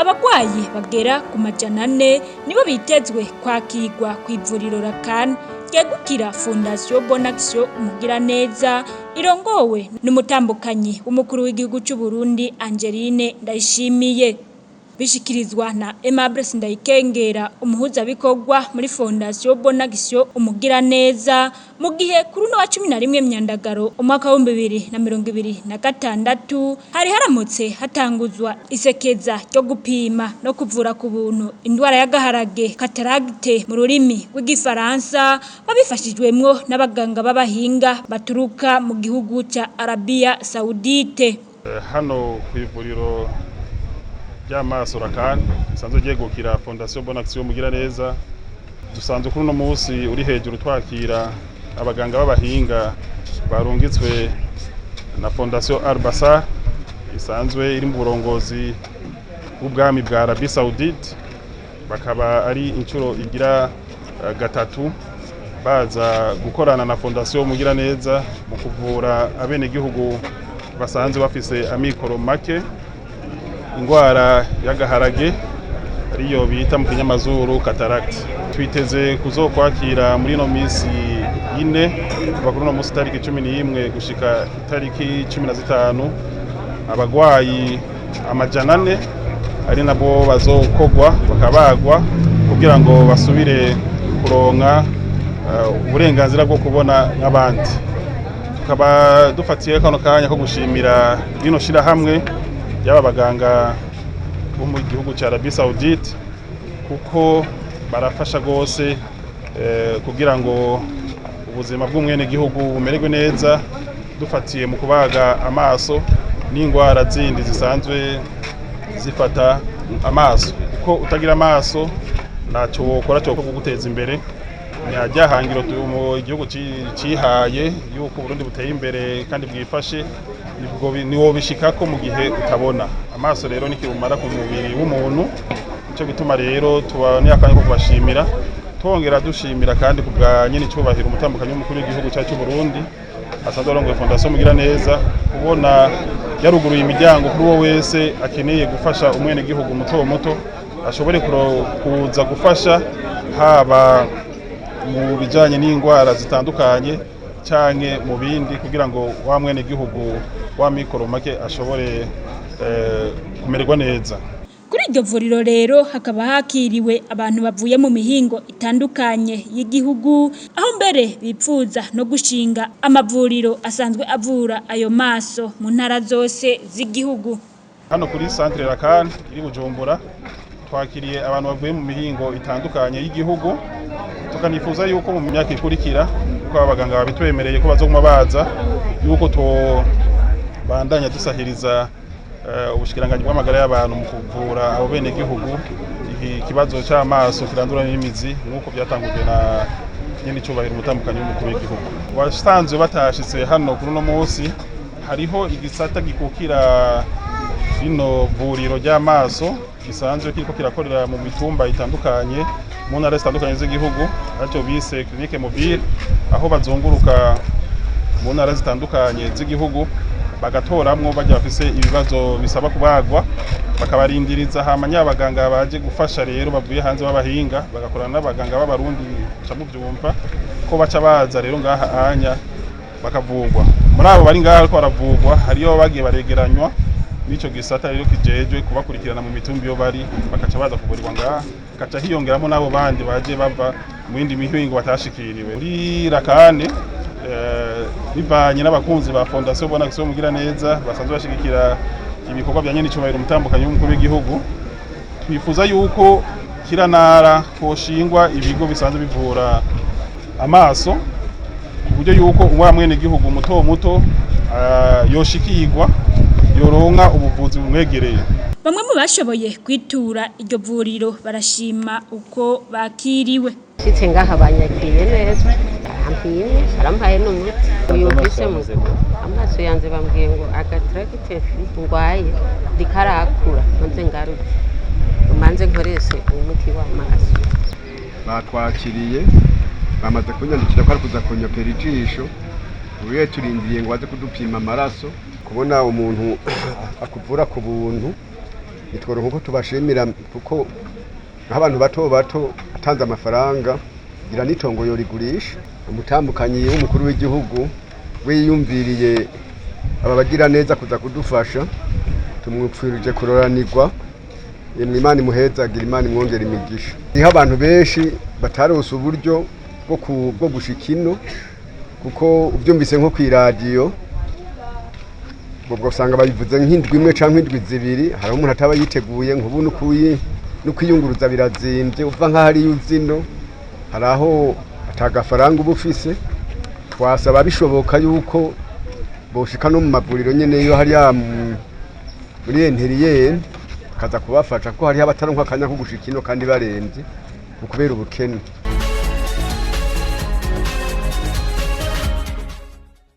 Abagwayi bagera ku majana 4 nibo bitezwe kwakirwa ku ivuriro Rakane ryegukira Fondation Bonne Action Umugiraneza irongowe n'umutambukanyi w'umukuru w'igihugu cy'u Burundi Angeline Ndayishimiye. Bishikirizwa na Aimable Sindayikengera umuhuza bikorwa muri Fondation Bonne Action Umugiraneza mu gihe kuri no wa 11 Myandagaro umwaka wa 2026 hari haramutse hatanguzwa isekeza ryo gupima no kuvura ku buntu indwara y'agaharage cataracte mu rurimi rw'igifaransa babifashijwemwo n'abaganga b'abahinga baturuka mu gihugu ca Arabia Saudite. Hano ku ivuriro ry'amaso Rakane sanzwe ryegukira Fondation Bonne Action Umugiraneza dusanzwe kuri no munsi uri hejuru twakira abaganga b'abahinga barungitswe na Fondation Al-Bassar isanzwe iri mu burongozi bw'ubwami bwa Arabia Saudite, bakaba ari incuro igira gatatu baza gukorana na Fondation Umugiraneza mu kuvura abene gihugu basanzwe bafise amikoro make ingwara y'agaharage ariyo bita mu kinyamazuru cataracte. Twiteze kuzokwakira muri no misi 4 kuva kuri no musi tariki 11 gushika tariki 15 abagwayi amajana 4 ari nabo bazokogwa bakabagwa kugira ngo basubire kuronka uburenganzira bwo kubona nk'abandi. Tukaba dufatiye kano kanya ko gushimira bino shira hamwe y'aba baganga bo mu gihugu cya Arabia Saudite kuko barafasha gose kugira ngo ubuzima bw'umwene gihugu bumererwe neza, dufatiye mu kubaga amaso n'ingwara zindi zisanzwe zifata amaso. Kuko utagira amaso naco wokora cyo kuguteza imbere nyajyahangiro mu igihugu cihaye yuko Burundi buteye imbere kandi bwifashe niwo bishikako mu gihe utabona. Amaso rero nikirumara ku mubiri w'umuntu, cyo bituma rero tubane akanya ko kubashimira tongera dushimira kandi kubwa nyine cyubahira umutambukanyi w'umukuru w'igihugu cyacu Burundi asanzwe arongoye Fondation Umugiraneza kubona yaruguruye imiryango kuri wo wese akeneye gufasha umwene gihugu muto muto ashobore kuza gufasha haba mu bijanye n'ingwara zitandukanye canke mu bindi kugira ngo wa mwene gihugu wa mikoro make ashobore kumererwa neza. Kuri iryo vuriro rero hakaba hakiriwe abantu bavuye mu mihingo itandukanye y'igihugu, aho mbere bipfuza no gushinga amavuriro asanzwe avura ayo maso mu ntara zose z'igihugu. Hano kuri Centre Rakane iri Bujumbura twakiriye abantu bavuye mu mihingo itandukanye y'igihugu, tukanifuza yuko mu myaka ikurikira uko abaganga babitwemereye ko bazoguma baza yuko to bandanya dusahiriza ubushikiranganje bw'amagara y'abantu mu kuvura abo bene gihugu ikibazo cy'amaso kirandura n'imizi nk'uko byatangujwe na nyine cyubahira umutambukanyi w'umukuru w'igihugu. Wasanzwe batashitse hano kuri no munsi hariho igisata gikukira rino vuriro ry'amaso gisanzwe kiriko kirakorera mu mitumba itandukanye mu ntara zitandukanye z'igihugu aricyo bise clinique mobile, aho bazunguruka mu ntara zitandukanye z'igihugu bagatoramwo bajya bafise ibibazo bisaba kubagwa bakabarindiriza hamanya abaganga baje gufasha rero bavuye hanze b'abahinga bagakorana n'abaganga b'abarundi camuvyumva ko baca baza rero ngaha anya bakavugwa. Muri abo bari ngaha ko baravugwa hariyo bagiye baregeranywa nico gisata rero kijejwe kubakurikirana mu mitumbi yo bari bakaca baza kuvurirwa ngaha, kaca hiyongeramo nabo bandi baje bava mu yindi mihingo batashikiriwe. Muri Rakane bivanye n'abakunzi ba Fondation Bonne Action Umugiraneza basanzwe bashigikira ibikorwa bya nyene cyubahiro umutambukanyi w'umukuru w'igihugu, twifuza yuko kiranara koshingwa ibigo bisanzwe bivura amaso uburyo yuko umwa mwene gihugu muto muto yoshikirwa yoronka ubuvuzi bumwegereye. Bamwe mu bashoboye kwitura iryo vuriro barashima uko bakiriwe. Sitse ngaha banyakiriye neza, ampimye arampaye n'umuti uyumvise mu amaso yanze bambwiye ngo agatracte ngwaye dikarakura nze ngaruke umanze nkorese umuti w'amaso. Batwakiriye bamaze kunyandikira ko ari kuza kunyopera ijisho, ubuye turindiriye ngo baze kudupima amaraso kubona umuntu akuvura ku buntu nitworo nkuko tubashimira kuko nk'abantu bato bato atanze amafaranga gira nitongo yorigurisha. Umutambukanyi w'umukuru w'igihugu wiyumviriye aba bagira neza kuza kudufasha, tumwipfirije kuroranirwa. Imana imuhezagira, Imana imwongera imigisha. Niho abantu benshi batarose uburyo bwo gushika ino, kuko ubyumvise nko kw'iradiyo ubwo usanga babivuze nk'indwi imwe canke indwi zibiri, hari umuntu ataba yiteguye nk'ubu n'ukwiyunguruza birazimvye, uva nk'ahari uzino hari aho atagafaranga uba ufise. Twasaba bishoboka yuko boshika no mu mavuriro nyene yo hari muri interiyeri kaza kubafasha, ko hariho abataronka akanya ko gushika ino kandi baremvye kubera ubukene.